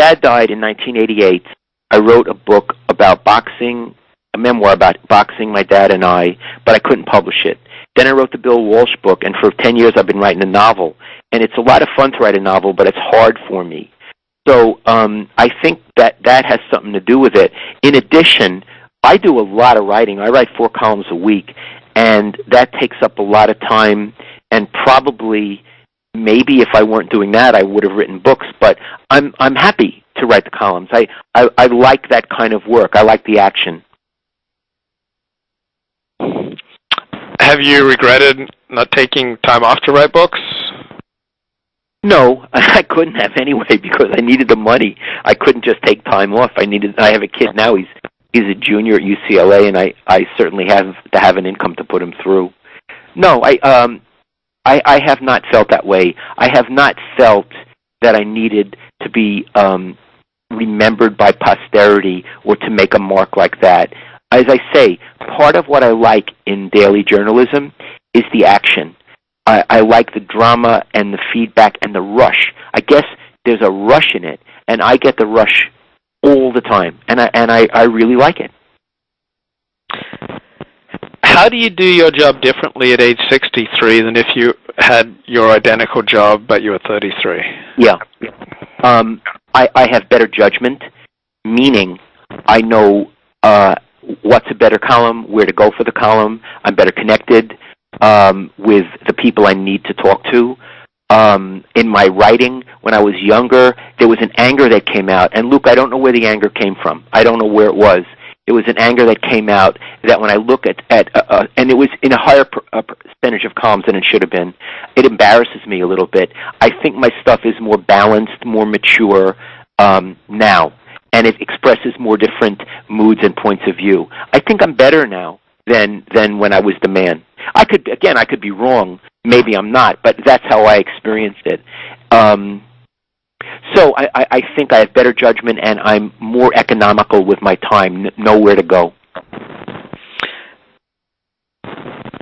dad died in 1988, I wrote a book about boxing, a memoir about boxing, my dad and I, but I couldn't publish it. Then I wrote the Bill Walsh book, and for 10 years I've been writing a novel. And it's a lot of fun to write a novel, but it's hard for me. So I think that has something to do with it. In addition, I do a lot of writing. I write 4 columns a week, and that takes up a lot of time, and probably, maybe if I weren't doing that, I would have written books, but I'm happy to write the columns. I like that kind of work. I like the action. Have you regretted not taking time off to write books? No, I couldn't have anyway because I needed the money. I couldn't just take time off. I have a kid now. He's a junior at UCLA, and I certainly have to have an income to put him through. No, I have not felt that way. I have not felt that I needed to be remembered by posterity or to make a mark like that. As I say, part of what I like in daily journalism is the action. I like the drama and the feedback and the rush. I guess there's a rush in it, and I get the rush all the time, and I really like it. How do you do your job differently at age 63 than if you had your identical job but you were 33? Yeah. I have better judgment, meaning I know what's a better column, where to go for the column. I'm better connected with the people I need to talk to. In my writing, when I was younger, there was an anger that came out. And, Luke, I don't know where the anger came from. I don't know where it was. It was an anger that came out that when I look at and it was in a higher percentage of columns than it should have been, it embarrasses me a little bit. I think my stuff is more balanced, more mature now, and it expresses more different moods and points of view. I think I'm better now than when I was the man. I could be wrong. Maybe I'm not, but that's how I experienced it. So I think I have better judgment, and I'm more economical with my time, know where to go.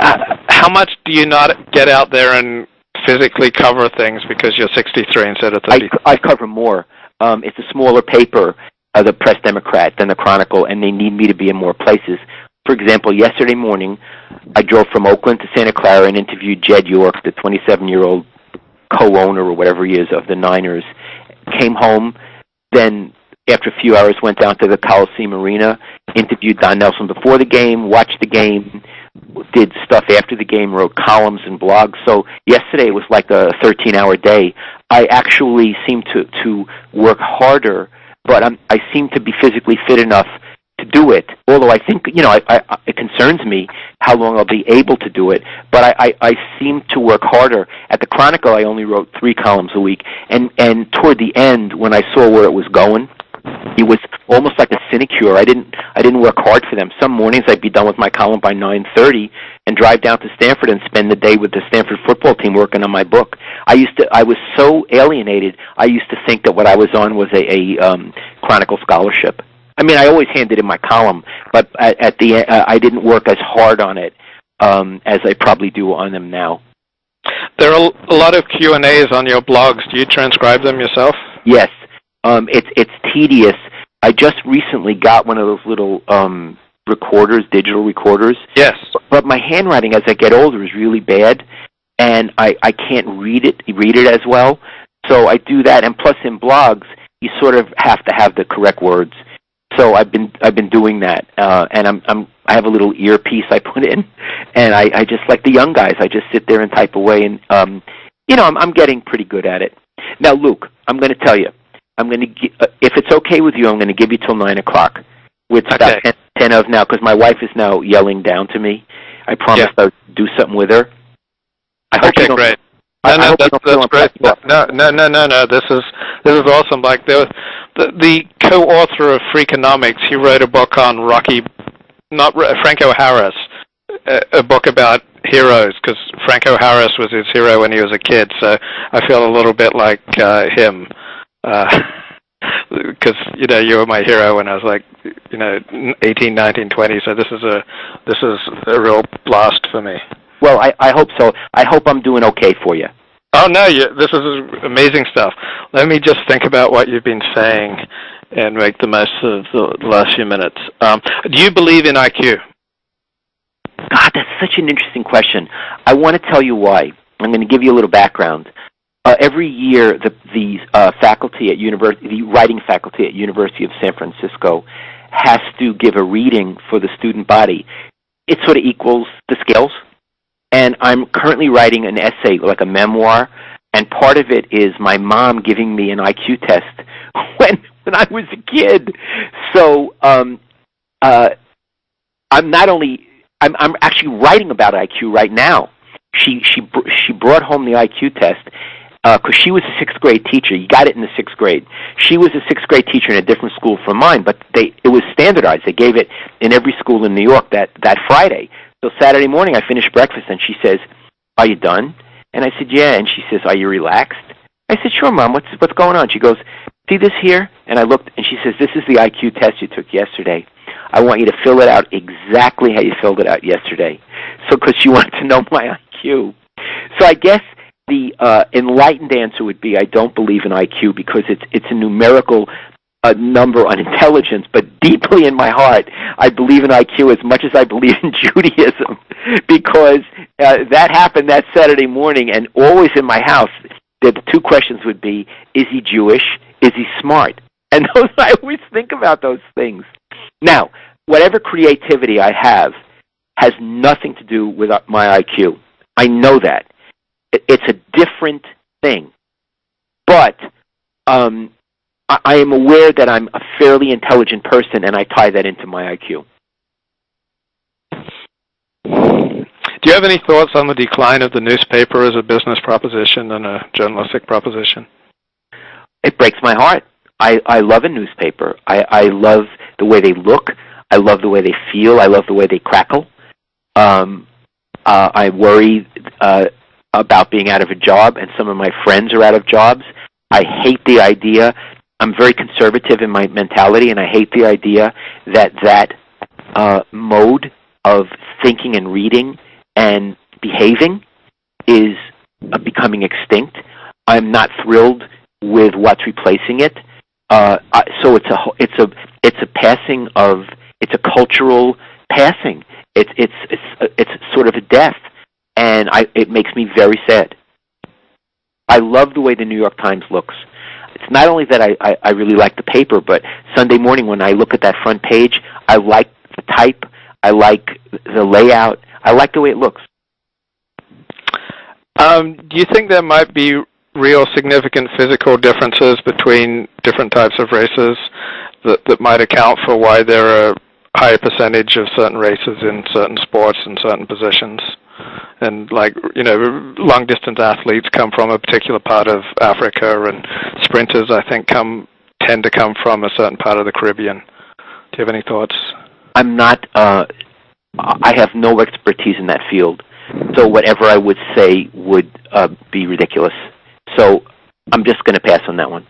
How much do you not get out there and physically cover things because you're 63 instead of 30? I cover more. It's a smaller paper, the Press Democrat, than the Chronicle, and they need me to be in more places. For example, yesterday morning, I drove from Oakland to Santa Clara and interviewed Jed York, the 27-year-old co-owner or whatever he is of the Niners. Came home, then after a few hours went down to the Coliseum Arena, interviewed Don Nelson before the game, watched the game, did stuff after the game, wrote columns and blogs. So yesterday was like a 13-hour day. I actually seem to work harder, but I seem to be physically fit enough to do it. Although I think, it concerns me how long I'll be able to do it. But I seem to work harder. At the Chronicle, I only wrote 3 columns a week. And toward the end, when I saw where it was going, it was almost like a sinecure. I didn't work hard for them. Some mornings I'd be done with my column by 9:30 and drive down to Stanford and spend the day with the Stanford football team working on my book. I was so alienated. I used to think that what I was on was a Chronicle scholarship. I mean, I always handed in my column, but at the end, I didn't work as hard on it as I probably do on them now. There are a lot of Q&As on your blogs. Do you transcribe them yourself? Yes. It's tedious. I just recently got one of those little recorders, digital recorders. Yes. But my handwriting as I get older is really bad, and I can't read it as well. So I do that, and plus in blogs, you sort of have to have the correct words. So I've been doing that, and I have a little earpiece I put in, and I just like the young guys. I just sit there and type away, and I'm getting pretty good at it. Now, Luke, I'm going to tell you, if it's okay with you, I'm going to give you till 9 o'clock. It's about 10 of now, because my wife is now yelling down to me. I promised I would do something with her. Okay, great. No, that's great. No. This is awesome. Like the co-author of Freakonomics, he wrote a book on Franco Harris, a book about heroes, because Franco Harris was his hero when he was a kid. So I feel a little bit like him, because you were my hero when I was like 18, 19, 20. So this is a real blast for me. Well, I hope so. I hope I'm doing okay for you. Oh, no, this is amazing stuff. Let me just think about what you've been saying and make the most of the last few minutes. Do you believe in IQ? God, that's such an interesting question. I want to tell you why. I'm going to give you a little background. Every year, the faculty at the writing faculty at University of San Francisco has to give a reading for the student body. It sort of equals the scales. And I'm currently writing an essay, like a memoir, and part of it is my mom giving me an IQ test when I was a kid. So I'm actually writing about IQ right now. She brought home the IQ test because she was a sixth grade teacher. You got it in the sixth grade. She was a sixth grade teacher in a different school from mine, but it was standardized. They gave it in every school in New York that Friday. So Saturday morning, I finished breakfast, and she says, "Are you done?" And I said, "Yeah." And she says, "Are you relaxed?" I said, "Sure, Mom. What's going on?" She goes, "See this here?" And I looked, and she says, "This is the IQ test you took yesterday. I want you to fill it out exactly how you filled it out yesterday." So, because she wanted to know my IQ. So I guess the enlightened answer would be I don't believe in IQ because it's a numerical number on intelligence, but deeply in my heart, I believe in IQ as much as I believe in Judaism, because that happened that Saturday morning, and always in my house, the two questions would be, is he Jewish? Is he smart? And I always think about those things. Now, whatever creativity I have has nothing to do with my IQ. I know that. It's a different thing. But I am aware that I'm a fairly intelligent person, and I tie that into my IQ. Do you have any thoughts on the decline of the newspaper as a business proposition and a journalistic proposition? It breaks my heart. I love a newspaper. I love the way they look. I love the way they feel. I love the way they crackle. I worry about being out of a job, and some of my friends are out of jobs. I hate the idea. I'm very conservative in my mentality, and I hate the idea that mode of thinking and reading and behaving is becoming extinct. I'm not thrilled with what's replacing it. So it's a cultural passing. It's sort of a death, and it makes me very sad. I love the way the New York Times looks. It's not only that I really like the paper, but Sunday morning when I look at that front page, I like the type, I like the layout, I like the way it looks. Do you think there might be real significant physical differences between different types of races that might account for why there are a higher percentage of certain races in certain sports and certain positions? And long-distance athletes come from a particular part of Africa, and sprinters, I think, tend to come from a certain part of the Caribbean. Do you have any thoughts? I'm not. I have no expertise in that field, so whatever I would say would be ridiculous. So I'm just going to pass on that one.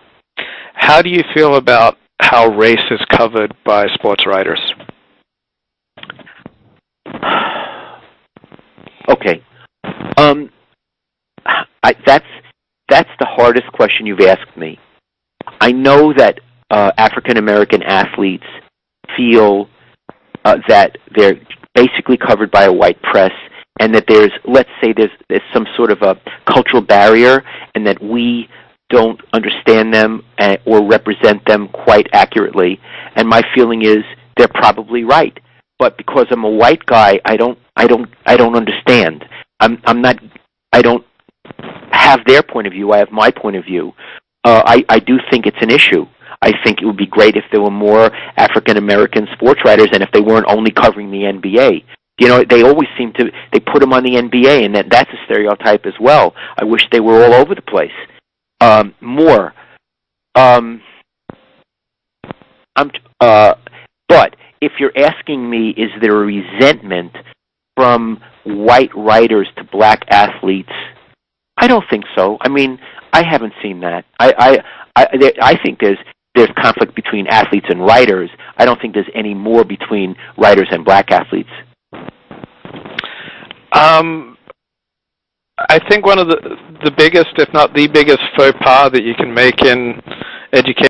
How do you feel about how race is covered by sports writers? Okay. That's the hardest question you've asked me. I know that African American athletes feel that they're basically covered by a white press, and that there's some sort of a cultural barrier, and that we don't understand them or represent them quite accurately. And my feeling is they're probably right. But because I'm a white guy, I don't understand. I don't have their point of view. I have my point of view. I do think it's an issue. I think it would be great if there were more African American sports writers, and if they weren't only covering the NBA. They always seem to put them on the NBA, and that's a stereotype as well. I wish they were all over the place. More. But if you're asking me, is there a resentment from white writers to black athletes? I don't think so. I mean, I haven't seen that. I think there's conflict between athletes and writers. I don't think there's any more between writers and black athletes. I think one of the biggest, if not the biggest, faux pas that you can make in education